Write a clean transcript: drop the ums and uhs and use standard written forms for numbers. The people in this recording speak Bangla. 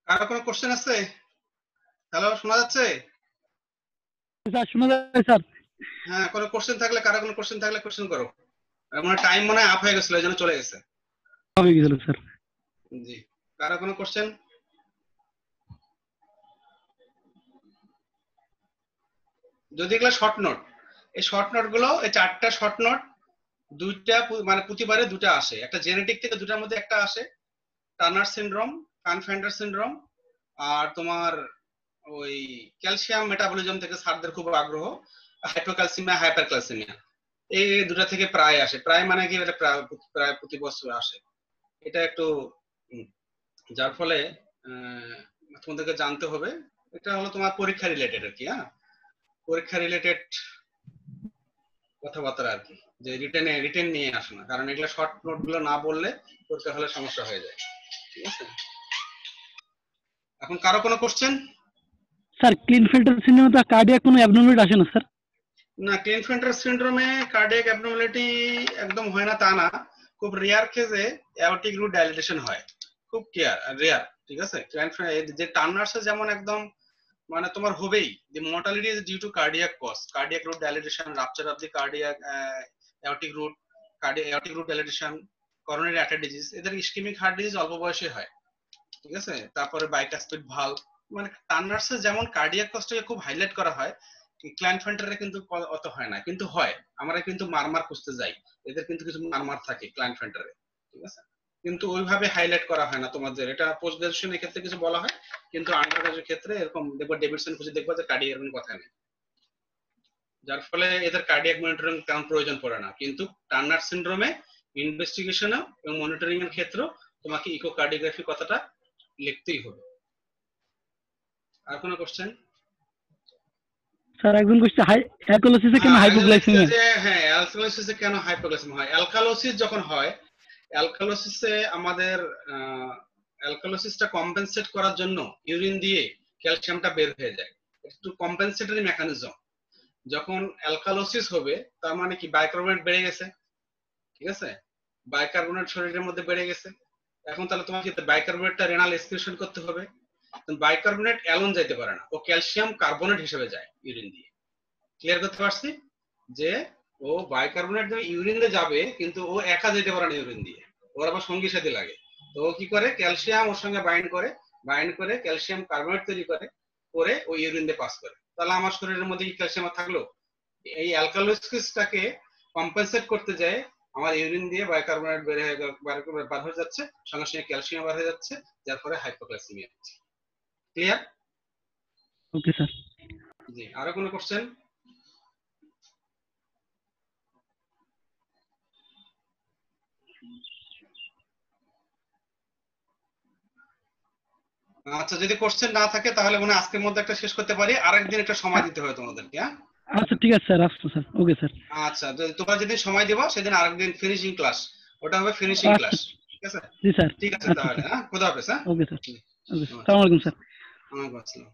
কারো কোনো কোশ্চেন আছে? হ্যালো, শোনা যাচ্ছে? স্যার শোনা যায় স্যার। হ্যাঁ, কোনো কোশ্চেন থাকলে, কারো কোনো কোশ্চেন থাকলে কোশ্চেন করো। আমার টাইম মনে হয় আপ হয়ে গেছিল, এই জন্য চলে গেছে। হয়ে গেছিল স্যার। জি, কারো কোনো কোশ্চেন? যদি এগুলো শর্ট নোট, এই শর্ট নোট গুলো, এই 4টা শর্ট নোট, দুইটা মানে প্রতিবারে দুটা আসে। একটা জেনেটিক থেকে দুটার মধ্যে একটা আসে, টার্নার সিনড্রোম, কানফাইন্ডার সিনড্রোম, আর তোমার ওই ক্যালসিয়াম মেটাবলিজম থেকে স্যারদের খুব আগ্রহ, হাইপোক্যালসিমিয়া, হাইপারক্যালসিমিয়া, এই দুটা থেকে প্রায় আসে। প্রায় মানে কি, এটা প্রায় প্রতি বছর আসে। এটা একটু যার ফলে তোমাদেরকে জানতে হবে। এটা হলো তোমার পরীক্ষা রিলেটেড আর কি। হ্যাঁ, পরীক্ষা রিলেটেড কথাবার্তা আর কি, যে রিটেন নিয়ে আসে না, কারণ এগুলো শর্ট নোট গুলো না বললে পরীক্ষা হলে সমস্যা হয়ে যায়। ঠিক আছে, এখন কারো কোনো কোশ্চেন? স্যার ক্লিনফিল্টার সিনেমাতে কার্ডিয়াক কোনো অ্যাবনর্মালিটি আসে না স্যার? না, ক্লিনফেল্টার সিনড্রোমে কার্ডিয়াক অ্যাবনর্মালিটি একদম হয় না তা না, খুব রেয়ার কেসে অ্যাওর্টিক রুট ডাইলেটেশন হয়, খুব রেয়ার। ঠিক আছে, যে টার্নার্সে যেমন একদম মানে তোমার হবেই, the mortality is due to cardiac cause, cardiac root dilatation, rupture of the cardiac aortic root, aortic root dilatation, coronary artery disease, এদের ইসকেমিক হার্ট ডিজিজ অল্প বয়সে হয়। ঠিক আছে, তারপরে বাইকাসপিড ভালভ, মানে টার্নার্সে যেমন কার্ডিয়াক কজটাকে খুব হাইলাইট করা হয়, ক্লাইনফেন্টারে কিন্তু অত হয় না, কিন্তু হয়। আমরা কিন্তু মারমার খুঁজতে যাই, এদের কিন্তু কিছু মারমার থাকে ক্লাইনফেন্টারে। ঠিক আছে, কিন্তু ওইভাবে হাইলাইট করা হয় না তোমাদের। এটা পোস্ট গ্রাজুয়েশনের ক্ষেত্রে কিছু বলা হয়, কিন্তু আন্ডার গ্রাজুয়েট ক্ষেত্রে এরকম দেখবো, ডেভিডসন খুঁজে দেখবো যে কার্ডিয়াক কোনো কথা নেই, যার ফলে এদের কার্ডিয়াক মনিটরিং তেমন প্রয়োজন পড়ে না। কিন্তু টার্নার সিনড্রোমে ইনভেস্টিগেশন এবং মনিটরিং এর ক্ষেত্রে তোমাকে ইকোকার্ডিওগ্রাফি কথাটা লিখতেই হবে। আর কোনো কোশ্চেন? স্যার একজন কোশ্চেন অ্যালকালোসিসে কেন হাইপোগ্লাইসেমিয়া? হ্যাঁ, অ্যালকালোসিসে কেন হাইপোগ্লাইসেমিয়া হয়? অ্যালকালোসিস যখন হয়, অ্যালকালোসিসে আমাদের অ্যালকালোসিসটা কম্পেনসেট করার জন্য ইউরিন দিয়ে ক্যালসিয়ামটা বের হয়ে যায়, একটু কম্পেনসেটরি মেকানিজম। যখন অ্যালকালোসিস হবে, তার মানে কি বাইকার্বনেট বেড়ে গেছে। ঠিক আছে, বাইকার্বনেট শরীরের মধ্যে বেড়ে গেছে, এখন তাহলে তোমাকে বাইকার্বনেটটা রেনাল এক্সক্রিশন করতে হবে। বাইকার্বনেট অ্যালোন যাইতে পারে না, ও ক্যালসিয়াম কার্বনেট হিসেবে যায় ইউরিন দিয়ে। ক্লিয়ার করতে পারছি যে ও বাইকার্বনেট ইউরিন দিয়ে যাবে, কিন্তু ও একা যেতে পারে না ইউরিন দিয়ে, ওর আবার সঙ্গী সাথী লাগে। তো ও কি করে, ক্যালসিয়াম ওর সঙ্গে বাইন্ড করে ক্যালসিয়াম কার্বনেট তৈরি করে করে ও ইউরিন দিয়ে পাস করে। তাহলে আমার শরীরের মধ্যে কি ক্যালসিয়াম থাকলো? এই অ্যালকালোসিসটাকে কম্পেনসেট করতে যায়, আমার ইউরিন দিয়ে বাইকার্বনেট বার হয়ে যাচ্ছে, সঙ্গে সঙ্গে ক্যালসিয়াম বার হয়ে যাচ্ছে, যার ফলে হাইপোক্যালসিমিয়া হচ্ছে। ক্লিয়ার? Okay sir. জি, আরো কোনো কোশ্চেন? আচ্ছা, যদি কোশ্চেন না থাকে তাহলে মনে হয় আজকের মধ্যে একটা শেষ করতে পারি, আরেকদিন একটা সময় দিতে হবে তোমাদেরকে। হ্যাঁ, আচ্ছা ঠিক আছে স্যার, আসছো স্যার। Okay sir. আচ্ছা, তোমরা যেদিন সময় দিবা সেদিন আরেকদিন ফিনিশিং ক্লাস, ওটা হবে ফিনিশিং আচ্ছা। ক্লাস। ঠিক আছে, জি স্যার। ঠিক আছে আচ্ছা তাহলে। স্যার। হ্যাঁ, খোদা হাফেজ। হ্যাঁ, ওকে স্যার। ওকে, নমস্কার। সালাম আলাইকুম স্যার। ওয়ালাইকুম আসসালাম।